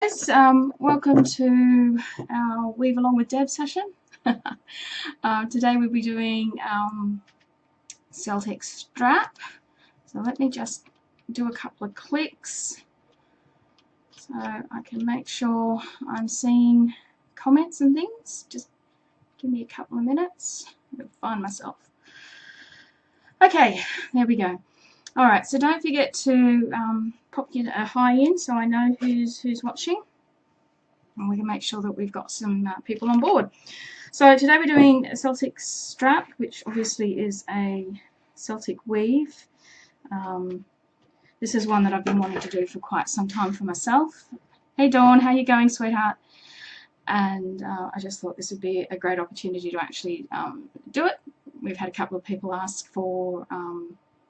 Yes, welcome to our Weave Along with Deb session. Today we'll be doing Celtic strap. So let me just do a couple of clicks so I can make sure I'm seeing comments and things. Just give me a couple of minutes. I'll find myself. Okay, there we go. All right, so don't forget to pop your hi in so I know who's watching. And we can make sure that we've got some people on board. So today we're doing a Celtic strap, which obviously is a Celtic weave. This is one that I've been wanting to do for quite some time for myself. Hey Dawn, how you going, sweetheart? And I just thought this would be a great opportunity to actually do it. We've had a couple of people ask for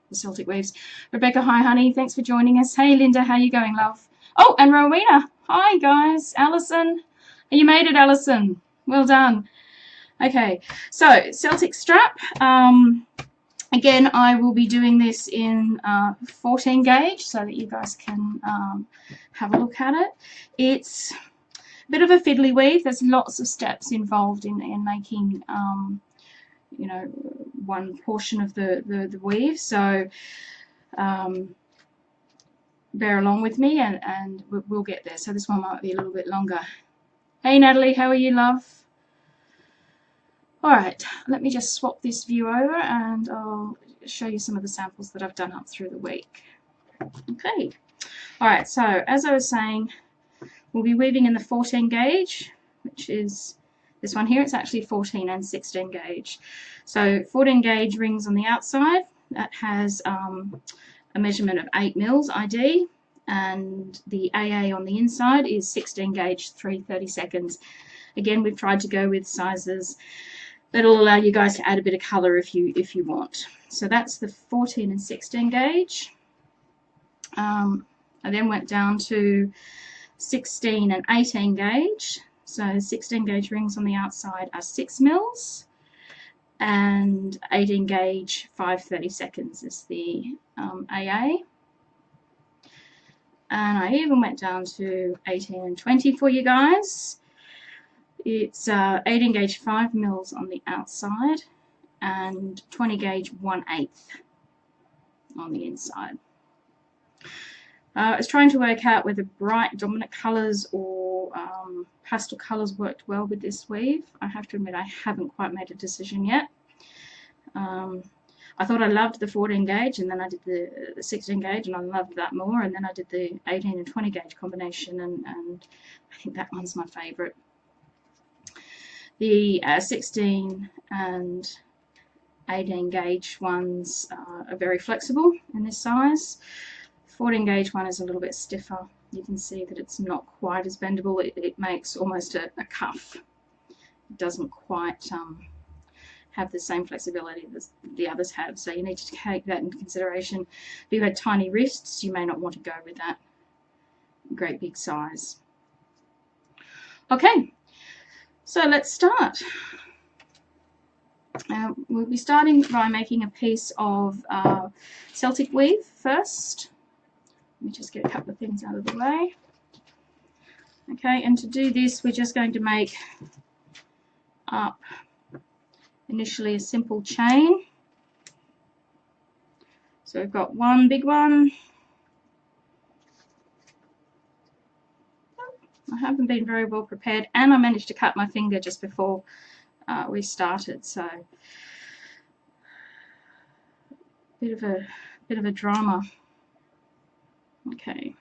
the Celtic weaves. Rebecca, hi honey, thanks for joining us. Hey Linda, how you going, love? Oh, and Rowena, hi guys. Alison, you made it, Alison. Well done. Okay, so Celtic strap. Again, I will be doing this in 14 gauge so that you guys can have a look at it. It's a bit of a fiddly weave. There's lots of steps involved in making you know, one portion of the weave. So bear along with me and we'll get there. So this one might be a little bit longer. Hey Natalie, how are you, love? Alright, let me just swap this view over and I'll show you some of the samples that I've done up through the week. Okay, alright, so as I was saying, we'll be weaving in the 14 gauge, which is this one here. It's actually 14 and 16 gauge. So 14 gauge rings on the outside, that has a measurement of 8 mils ID, and the AA on the inside is 16 gauge 3/32. Again, we've tried to go with sizes that'll allow you guys to add a bit of colour if you want. So that's the 14 and 16 gauge. I then went down to 16 and 18 gauge. So 16 gauge rings on the outside are 6 mils, and 18 gauge 5/32 is the AA. And I even went down to 18 and 20 for you guys. It's 18 gauge 5 mils on the outside and 20 gauge 1/8 on the inside. I was trying to work out whether bright dominant colours or pastel colours worked well with this weave. I have to admit I haven't quite made a decision yet. I thought I loved the 14 gauge, and then I did the 16 gauge and I loved that more, and then I did the 18 and 20 gauge combination, and I think that one's my favourite. The 16 and 18 gauge ones are very flexible in this size. 14 gauge one is a little bit stiffer. You can see that it's not quite as bendable. It makes almost a cuff. It doesn't quite have the same flexibility as the others have, so you need to take that into consideration. If you had tiny wrists, you may not want to go with that great big size. Okay, so let's start. We'll be starting by making a piece of Celtic weave first. Let me just get a couple of things out of the way. Okay, and to do this, we're just going to make up initially a simple chain. So we've got one big one. I haven't been very well prepared, and I managed to cut my finger just before we started, so bit of a drama. Okay,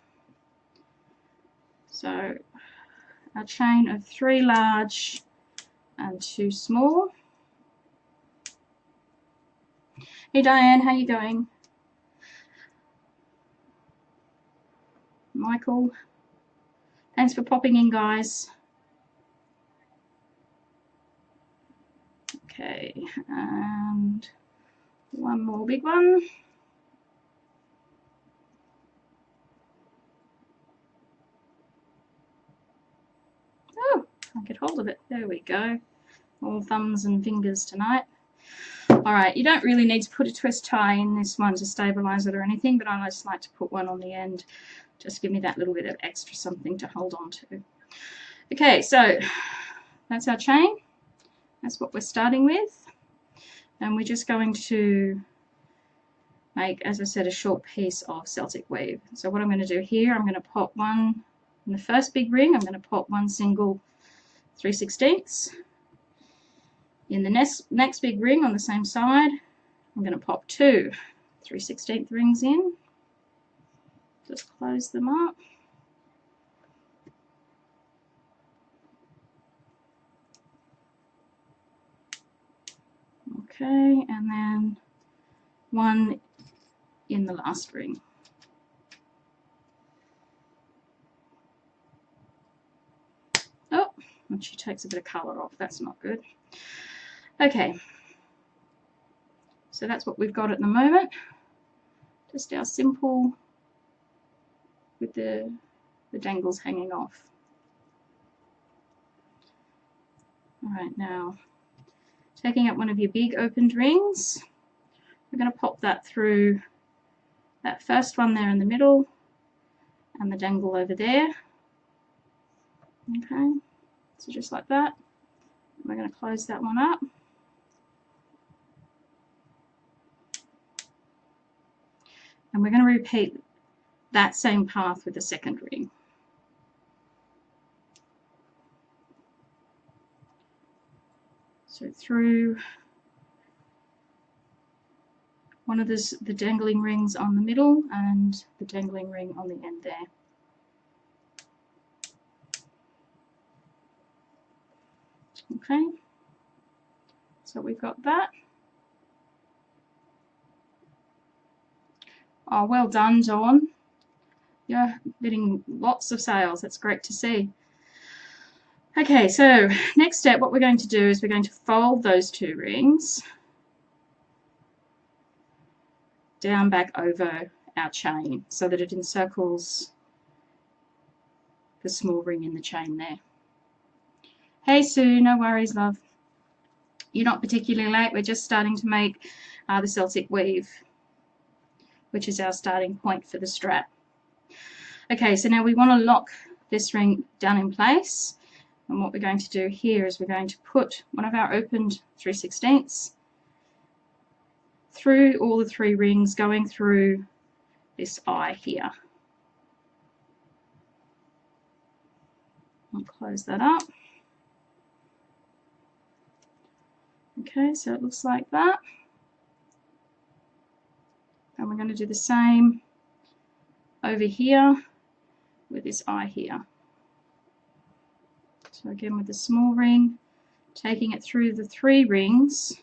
so a chain of 3 large and 2 small. Hey Diane, how you going? Michael, thanks for popping in, guys. Okay, and one more big one. Oh, I get hold of it. There we go. All thumbs and fingers tonight. Alright, you don't really need to put a twist tie in this one to stabilize it or anything, but I just like to put one on the end just give me that little bit of extra something to hold on to. Okay, so that's our chain. That's what we're starting with. And we're just going to make, as I said, a short piece of Celtic weave. So what I'm going to do here, I'm going to pop one in the first big ring, I'm going to pop one single 3/16. In the next big ring on the same side, I'm going to pop two 3/16 rings in. Just close them up. Okay, and then one in the last ring. Oh, and she takes a bit of colour off. That's not good. Okay, so that's what we've got at the moment. Just our simple with the dangles hanging off. All right, now taking up one of your big opened rings, we're going to pop that through that first one there in the middle and the dangle over there. Okay, so just like that. We're going to close that one up. And we're going to repeat that same path with the second ring. So through one of the dangling rings on the middle and the dangling ring on the end there. Okay, so we've got that. Oh, well done, Dawn. You're getting lots of sales. That's great to see. Okay, so next step, what we're going to do is we're going to fold those two rings down back over our chain so that it encircles the small ring in the chain there. Hey Sue, no worries, love. You're not particularly late. We're just starting to make the Celtic weave, which is our starting point for the strap. Okay, so now we want to lock this ring down in place. And what we're going to do here is we're going to put one of our opened 3/16 through all the three rings, going through this eye here. I'll close that up. Okay, so it looks like that. And we're going to do the same over here with this eye here. So again with the small ring, taking it through the three rings,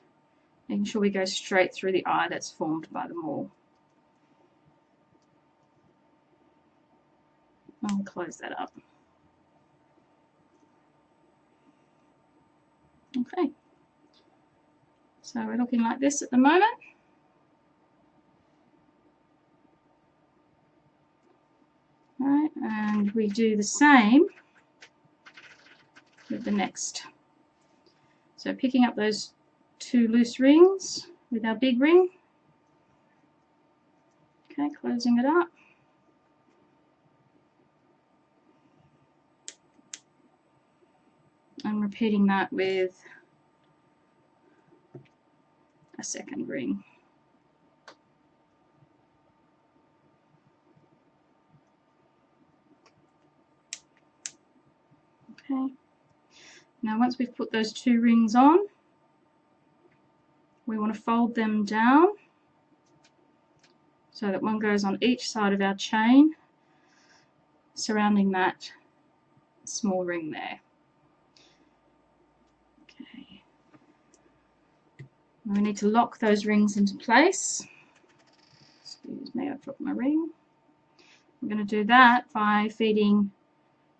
making sure we go straight through the eye that's formed by them all. I'll close that up. Okay, so we're looking like this at the moment. All right, and we do the same with the next. So picking up those two loose rings with our big ring. Okay, closing it up. And repeating that with a second ring. Okay. Now once we've put those two rings on, we want to fold them down so that one goes on each side of our chain, surrounding that small ring there. Okay. We need to lock those rings into place. Excuse me, I've dropped my ring. I'm going to do that by feeding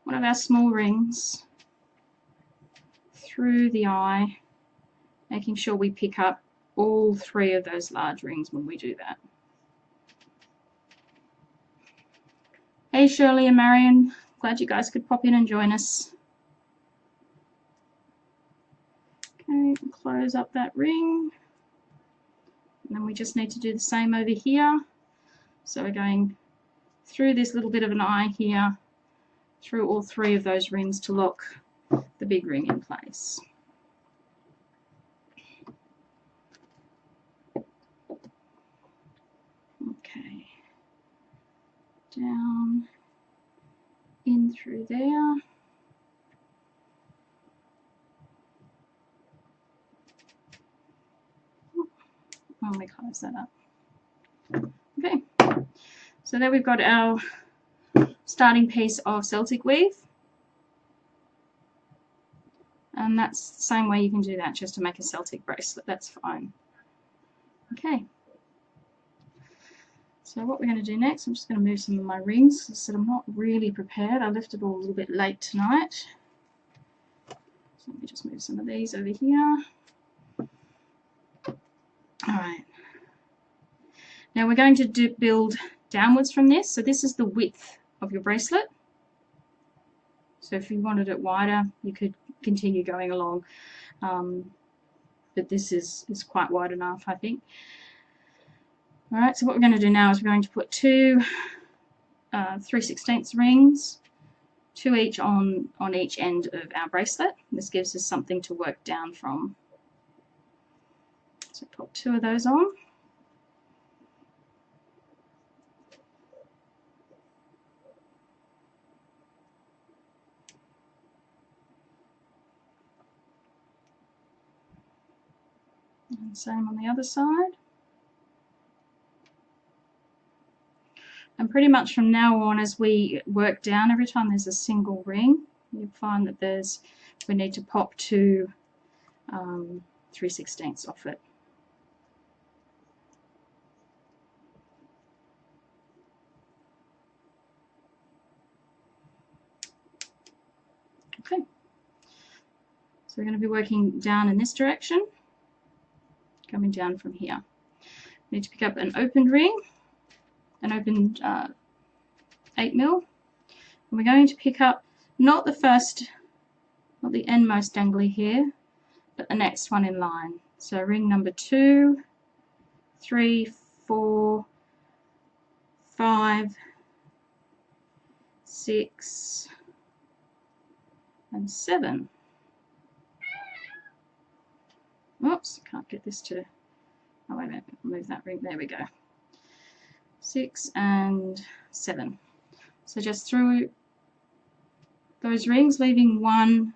one of our small rings through the eye, making sure we pick up all three of those large rings when we do that. Hey Shirley and Marion, glad you guys could pop in and join us. Okay, close up that ring. And then we just need to do the same over here. So we're going through this little bit of an eye here, through all 3 of those rings to lock the big ring in place. Okay, down, in through there. Let me close that up. Okay, so there we've got our starting piece of Celtic weave, and that's the same way you can do that just to make a Celtic bracelet. That's fine. Okay, so what we're going to do next, I'm just going to move some of my rings so I'm not really prepared. I left it all a little bit late tonight, so let me just move some of these over here. Alright, now we're going to build downwards from this. So this is the width of your bracelet. So if you wanted it wider, you could continue going along, but this is quite wide enough, I think. Alright, so what we're going to do now is we're going to put 2 3/16 rings, 2 each on each end of our bracelet. This gives us something to work down from. So pop 2 of those on. And same on the other side. And pretty much from now on, as we work down, every time there's a single ring, you'll find that we need to pop 2 3/16 off it. Okay, so we're going to be working down in this direction, coming down from here. We need to pick up an opened ring, an opened 8mm, and we're going to pick up not the endmost dangly here, but the next one in line. So ring number 2, 3, 4, 5, 6, and 7. Oops, can't get this to, oh wait a minute, move that ring, there we go. 6 and 7. So just through those rings, leaving 1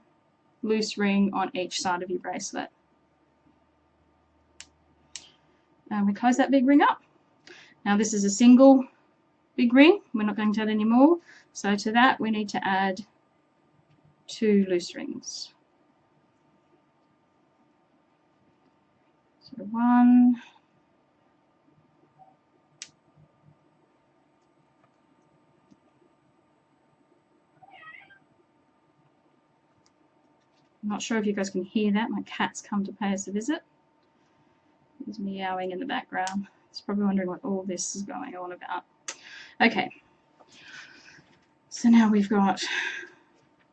loose ring on each side of your bracelet. And we close that big ring up. Now this is a single big ring, we're not going to add any more, so to that we need to add 2 loose rings. So 1, I'm not sure if you guys can hear that, my cat's come to pay us a visit. He's meowing in the background. He's probably wondering what all this is going on about. Okay, so now we've got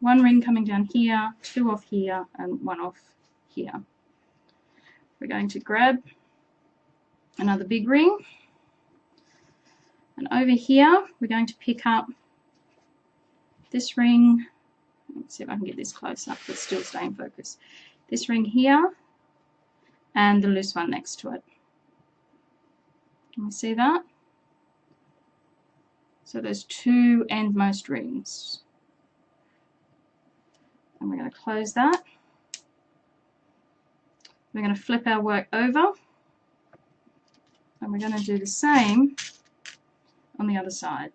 1 ring coming down here, 2 off here, and 1 off here. We're going to grab another big ring, and over here we're going to pick up this ring. Let's see if I can get this close up but still stay in focus. This ring here and the loose one next to it. Can you see that? So there's 2 endmost rings. And we're going to close that. We're going to flip our work over, and we're going to do the same on the other side.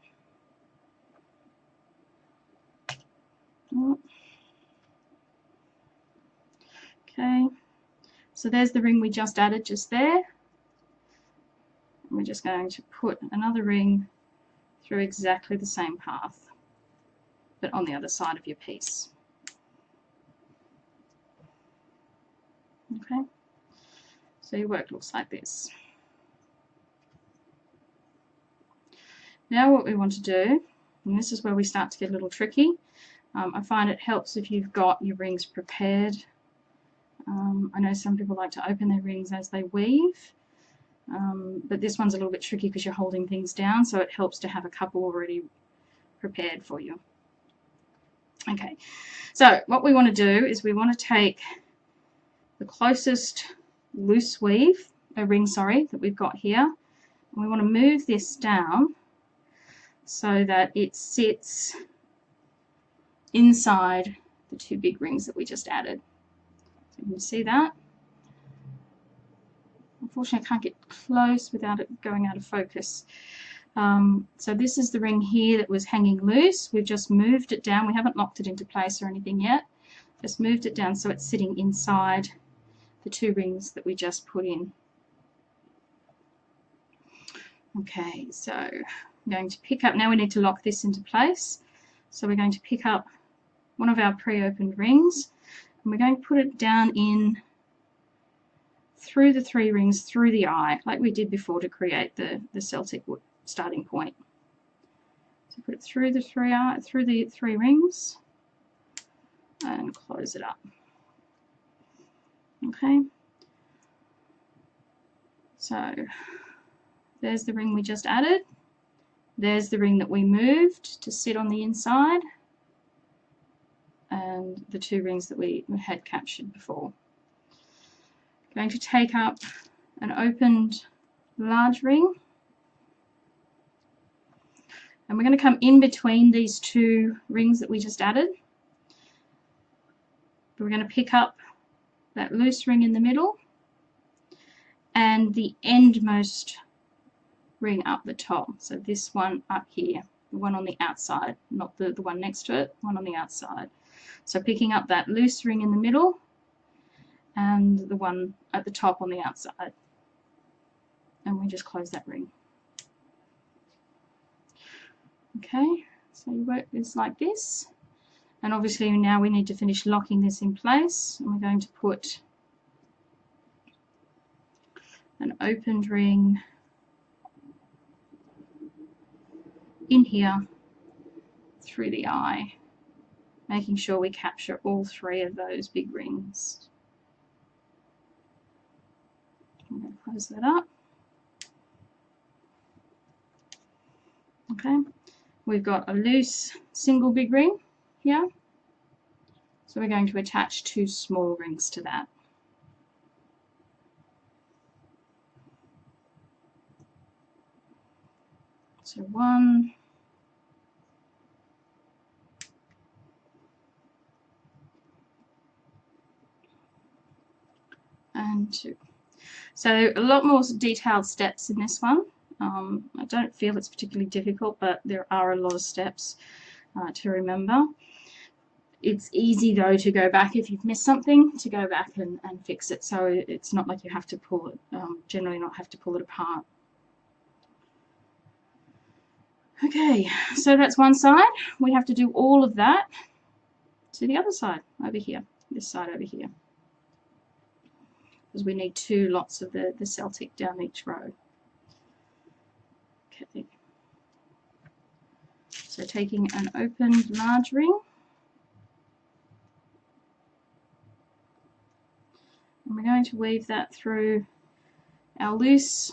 Okay, so there's the ring we just added just there. And we're just going to put another ring through exactly the same path, but on the other side of your piece. Okay, so your work looks like this. Now what we want to do, and this is where we start to get a little tricky, I find it helps if you've got your rings prepared. I know some people like to open their rings as they weave. but this one's a little bit tricky because you're holding things down, so it helps to have a couple already prepared for you. Okay, so what we want to do is we want to take the closest loose weave, ring, that we've got here, and we want to move this down so that it sits inside the two big rings that we just added. So you can see that. Unfortunately, I can't get close without it going out of focus. So this is the ring here that was hanging loose. We've just moved it down. We haven't locked it into place or anything yet. Just moved it down so it's sitting inside the two rings that we just put in. Okay, so I'm going to pick up, now we need to lock this into place. So we're going to pick up one of our pre-opened rings and we're going to put it down in through the three rings, through the eye, like we did before to create the Celtic starting point. So put it through the three rings and close it up. Okay, so there's the ring we just added. There's the ring that we moved to sit on the inside, and the two rings that we had captured before. Going to take up an opened large ring, and we're going to come in between these two rings that we just added. We're going to pick up that loose ring in the middle and the endmost ring up the top. So this one up here, the one on the outside, not the one next to it, one on the outside. So picking up that loose ring in the middle and the one at the top on the outside. And we just close that ring. Okay, so you work this like this. And obviously now we need to finish locking this in place. And we're going to put an opened ring in here through the eye, making sure we capture all three of those big rings. I'm going to close that up. Okay, we've got a loose single big ring here, so we're going to attach two small rings to that. So one, and two. So a lot more detailed steps in this one. I don't feel it's particularly difficult, but there are a lot of steps to remember. It's easy though to go back if you've missed something, to go back and fix it, so it's not like you have to pull it, generally not have to pull it apart. Okay, so that's one side. We have to do all of that to the other side over here, this side over here, because we need two lots of the Celtic down each row. Okay, so taking an opened large ring, and we're going to weave that through our loose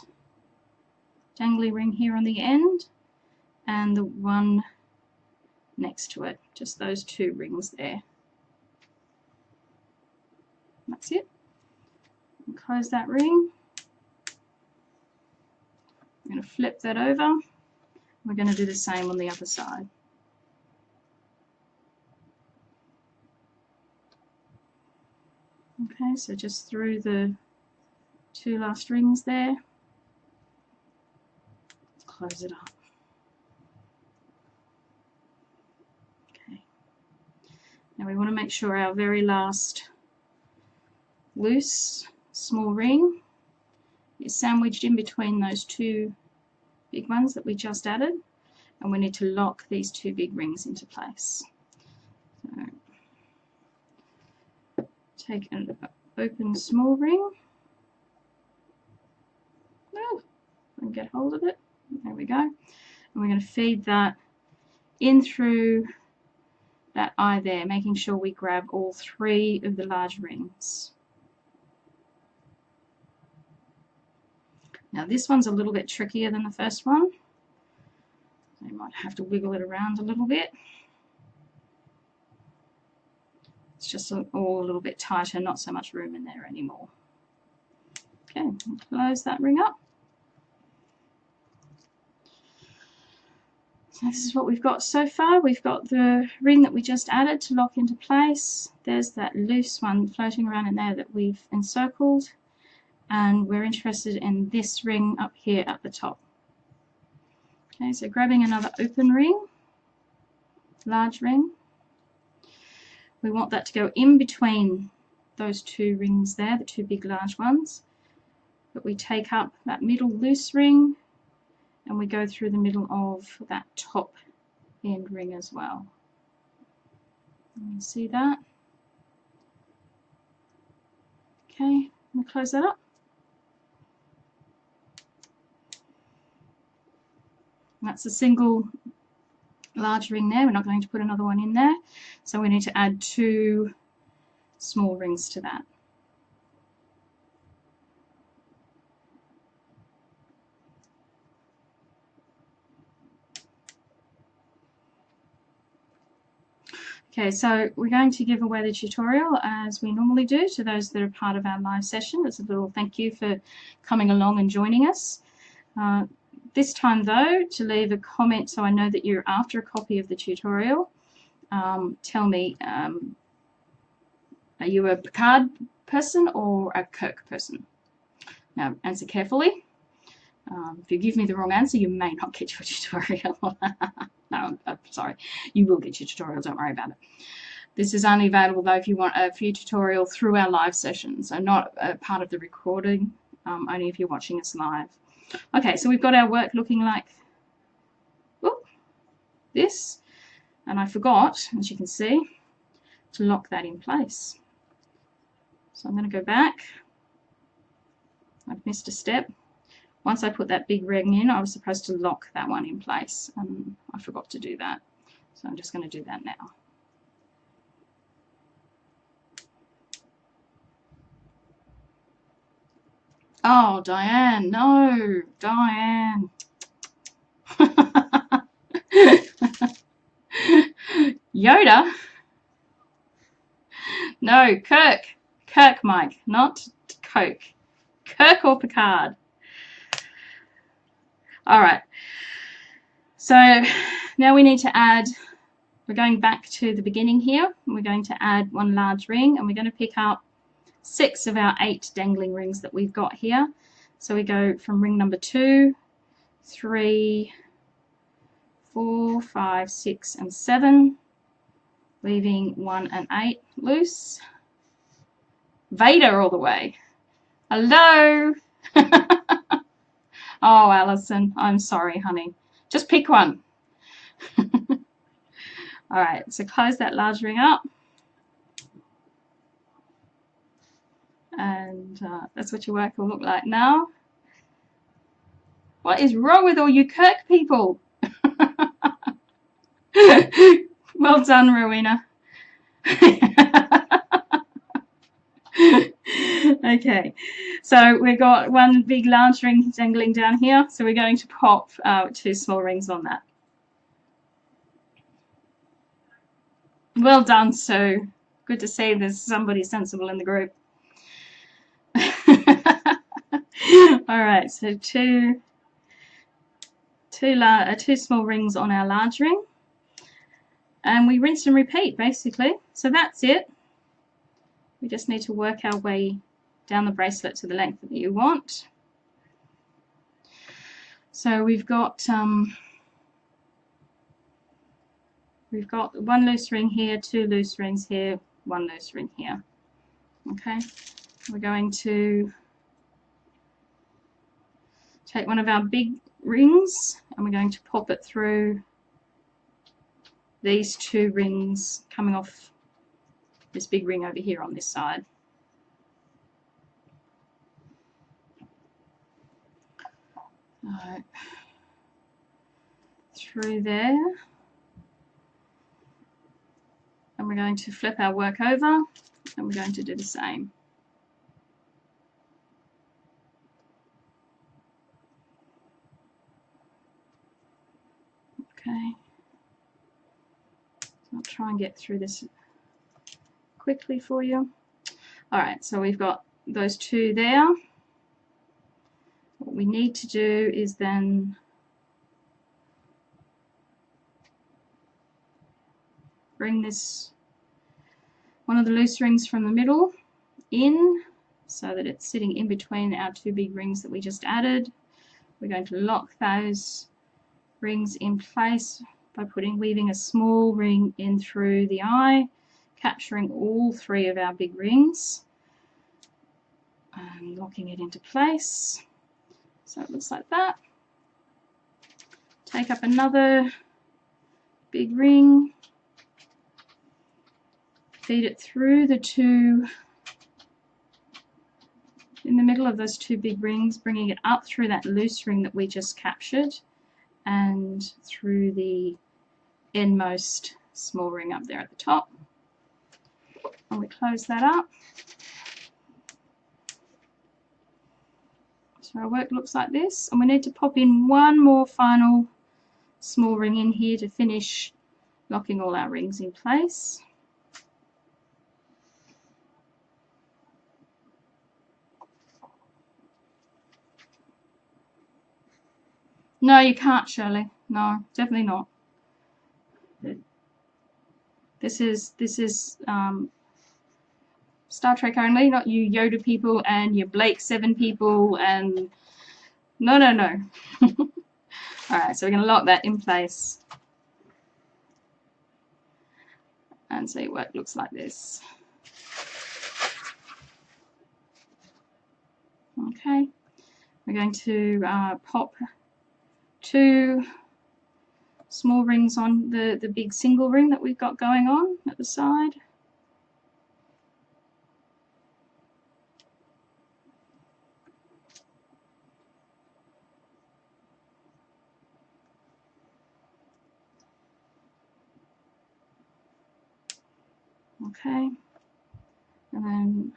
dangly ring here on the end and the one next to it, just those two rings there. That's it. And close that ring. I'm going to flip that over. We're going to do the same on the other side. Okay, so just through the two last rings there, close it up. Okay, now we want to make sure our very last loose small ring is sandwiched in between those two big ones that we just added, and we need to lock these two big rings into place. So take an open small ring. Oh, I can get hold of it. There we go. And we're going to feed that in through that eye there, making sure we grab all three of the large rings. Now this one's a little bit trickier than the first one. So you might have to wiggle it around a little bit. It's just all a little bit tighter, not so much room in there anymore. Okay, close that ring up. So this is what we've got so far. We've got the ring that we just added to lock into place. There's that loose one floating around in there that we've encircled. And we're interested in this ring up here at the top. Okay, so grabbing another open ring, large ring. We want that to go in between those two rings there, the two big large ones. But we take up that middle loose ring and we go through the middle of that top end ring as well. You see that? Okay, we'll close that up. That's a single large ring there. We're not going to put another one in there. So we need to add 2 small rings to that. Okay, so we're going to give away the tutorial as we normally do to those that are part of our live session. It's a little thank you for coming along and joining us. This time though, to leave a comment so I know that you're after a copy of the tutorial. Tell me, are you a Picard person or a Kirk person? Now answer carefully. If you give me the wrong answer, you may not get your tutorial. No, I'm sorry. You will get your tutorial, don't worry about it. This is only available though if you want a free tutorial through our live sessions, so not a part of the recording, only if you're watching us live. Okay, so we've got our work looking like this, and I forgot, as you can see, to lock that in place. So I'm going to go back. I've missed a step. Once I put that big ring in, I was supposed to lock that one in place, and I forgot to do that. So I'm just going to do that now. Oh, Diane, no, Diane. Yoda? No, Kirk. Kirk, Mike, not Coke. Kirk or Picard. All right. So now we need to add, we're going back to the beginning here. We're going to add 1 large ring, and we're going to pick up 6 of our 8 dangling rings that we've got here. So we go from ring number 2, 3, 4, 5, 6, and 7, leaving 1 and 8 loose. Vader all the way. Hello. Oh, Alison, I'm sorry, honey. Just pick one. All right, so close that large ring up. And that's what your work will look like now. What is wrong with all you Kirk people? Well done, Rowena. Okay, so we've got 1 big large ring dangling down here, so we're going to pop 2 small rings on that. Well done, Sue. Good to see there's somebody sensible in the group. All right, so two small rings on our large ring, and we rinse and repeat basically. So that's it. We just need to work our way down the bracelet to the length that you want. So we've got 1 loose ring here, 2 loose rings here, 1 loose ring here. Okay, we're going to take one of our big rings and we're going to pop it through these 2 rings coming off this big ring over here on this side. Right. Through there, and we're going to flip our work over and we're going to do the same. Okay, so I'll try and get through this quickly for you. Alright, so we've got those two there. What we need to do is then bring this, one of the loose rings from the middle in, so that it's sitting in between our two big rings that we just added. We're going to lock those rings in place by weaving a small ring in through the eye, capturing all three of our big rings and locking it into place. So it looks like that. Take up another big ring, feed it through the two, in the middle of those two big rings, bringing it up through that loose ring that we just captured and through the endmost small ring up there at the top. And we close that up. So our work looks like this, and we need to pop in one more final small ring in here to finish locking all our rings in place. No, you can't, Shirley. No, definitely not. This is Star Trek only, not you Yoda people and your Blake 7 people and no. Alright, so we're going to lock that in place. And so your work looks like this. Okay, we're going to pop two small rings on the big single ring that we've got going on at the side. Okay, and then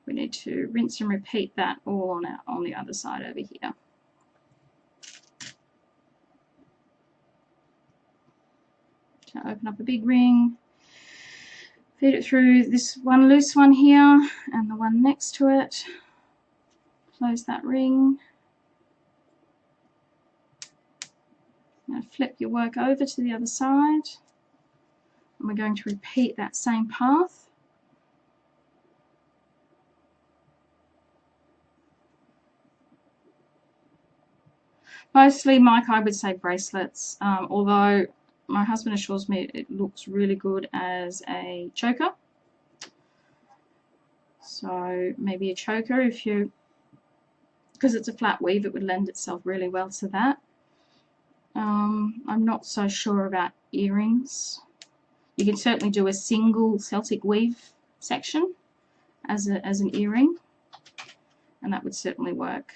we need to rinse and repeat that all on the other side over here. So open up a big ring, feed it through this one loose one here and the one next to it. Close that ring. Now flip your work over to the other side. And we're going to repeat that same path. Mostly, Mike, I would say bracelets, although my husband assures me it looks really good as a choker. So maybe a choker, if you, because it's a flat weave, it would lend itself really well to that. I'm not so sure about earrings. You can certainly do a single Celtic weave section as an earring, and that would certainly work.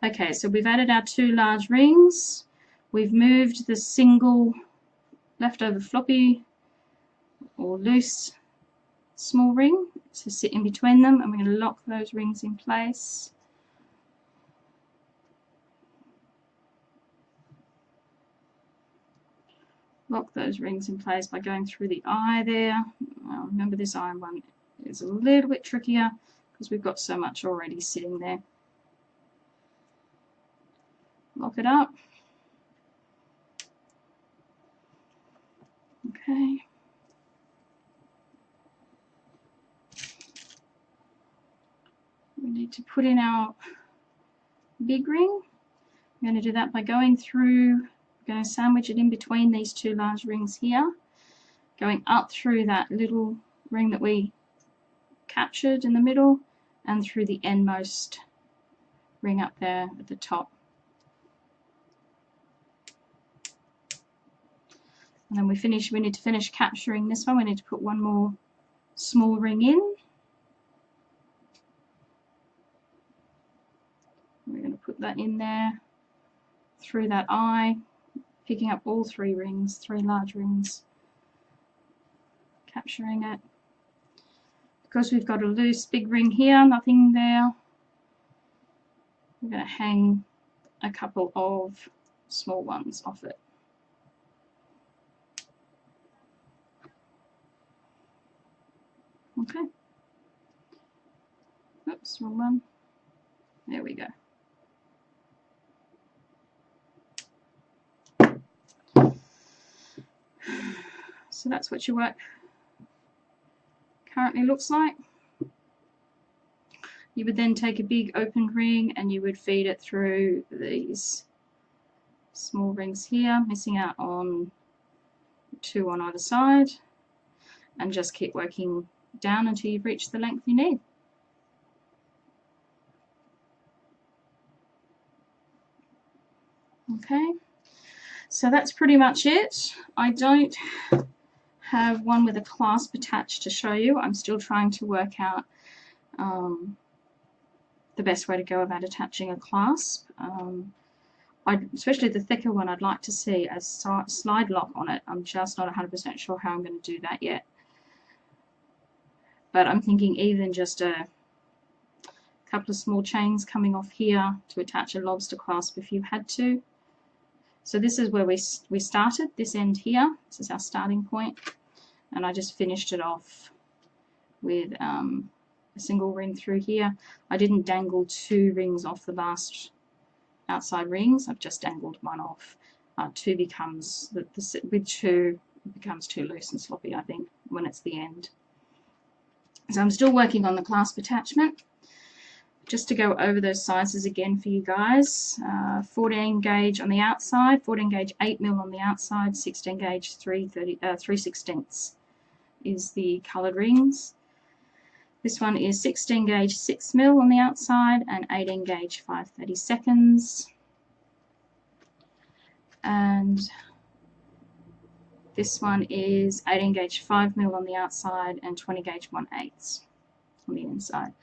Okay, so we've added our two large rings. We've moved the single leftover floppy or loose small ring to sit in between them, and we're going to lock those rings in place. Lock those rings in place by going through the eye there. Remember, this eye one is a little bit trickier because we've got so much already sitting there. Lock it up. Okay. We need to put in our big ring. We're going to do that by going through, we're going to sandwich it in between these two large rings here, going up through that little ring that we captured in the middle and through the endmost ring up there at the top. And then we need to finish capturing this one. We need to put one more small ring in. We're going to put that in there through that eye, picking up all three rings, three large rings, capturing it. Because we've got a loose big ring here, nothing there, we're going to hang a couple of small ones off it. Okay. Oops, wrong one. There we go. So that's what your work currently looks like. You would then take a big open ring and you would feed it through these small rings here, missing out on 2 on either side, and just keep working down until you've reached the length you need. Okay, so that's pretty much it. I don't have one with a clasp attached to show you. I'm still trying to work out the best way to go about attaching a clasp. Especially the thicker one, I'd like to see a slide lock on it. I'm just not 100% sure how I'm going to do that yet. But I'm thinking even just a couple of small chains coming off here to attach a lobster clasp if you had to. So this is where we started, this end here. This is our starting point. And I just finished it off with a single ring through here. I didn't dangle 2 rings off the last outside rings. I've just dangled one off. 2 becomes, with 2 it becomes too loose and sloppy, I think, when it's the end. So I'm still working on the clasp attachment. Just to go over those sizes again for you guys, 14 gauge on the outside, 14 gauge 8mm on the outside, 16 gauge 3/16 is the coloured rings. This one is 16 gauge 6mm on the outside and 18 gauge 5/32. And this one is 18 gauge 5mm on the outside and 20 gauge 1/8 on the inside.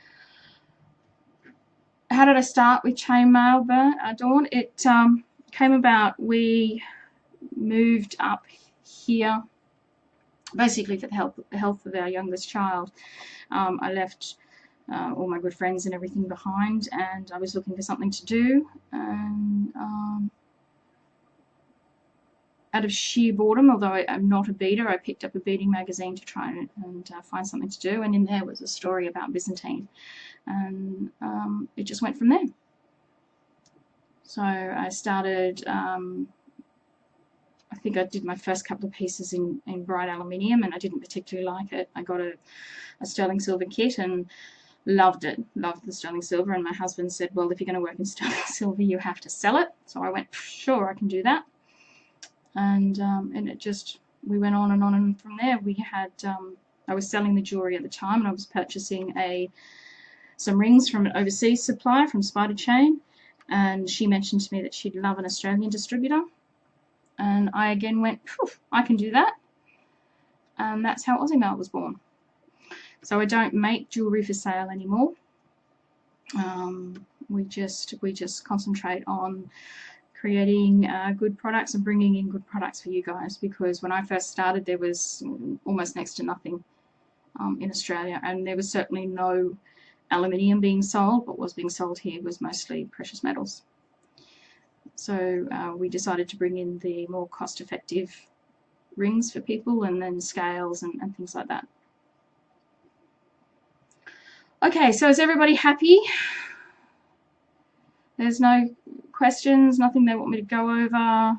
How did I start with chainmail, Dawn? It came about, we moved up here basically for the health of our youngest child. I left all my good friends and everything behind, and I was looking for something to do, and out of sheer boredom, although I'm not a beater, I picked up a beading magazine to try and find something to do, and in there was a story about Byzantine, and it just went from there. So I started, I think I did my first couple of pieces in bright aluminium, and I didn't particularly like it. I got a sterling silver kit and loved it, loved the sterling silver, and my husband said, well, if you're going to work in sterling silver, you have to sell it. So I went, sure, I can do that. And it just, we went on, and from there we had, I was selling the jewellery at the time, and I was purchasing some rings from an overseas supplier from Spider Chain, and she mentioned to me that she'd love an Australian distributor, and I again went, I can do that, and that's how Aussie Maille was born. So I don't make jewellery for sale anymore. We just concentrate on creating good products and bringing in good products for you guys, because when I first started there was almost next to nothing in Australia, and there was certainly no aluminium being sold. What was being sold here was mostly precious metals. So we decided to bring in the more cost-effective rings for people, and then scales and things like that. Okay, so is everybody happy? There's no questions, nothing they want me to go over?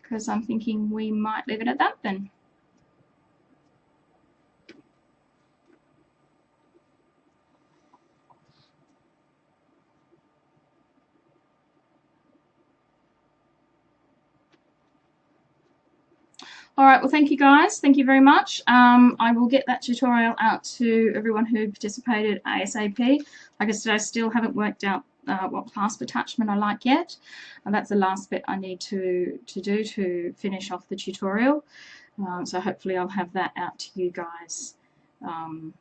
Because I'm thinking we might leave it at that then. All right, well, thank you guys. Thank you very much. I will get that tutorial out to everyone who participated ASAP. Like I said, I still haven't worked out what clasp attachment I like yet. And that's the last bit I need to do to finish off the tutorial. So hopefully I'll have that out to you guys by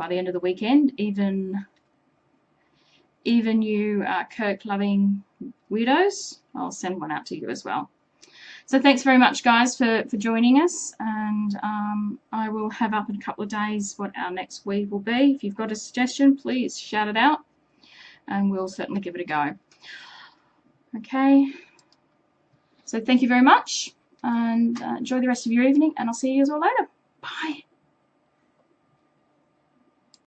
the end of the weekend. Even you Kirk loving weirdos, I'll send one out to you as well. So thanks very much, guys, for joining us, and I will have up in a couple of days what our next weave will be. If you've got a suggestion, please shout it out, and we'll certainly give it a go. Okay, so thank you very much, and enjoy the rest of your evening, and I'll see you all later. Bye.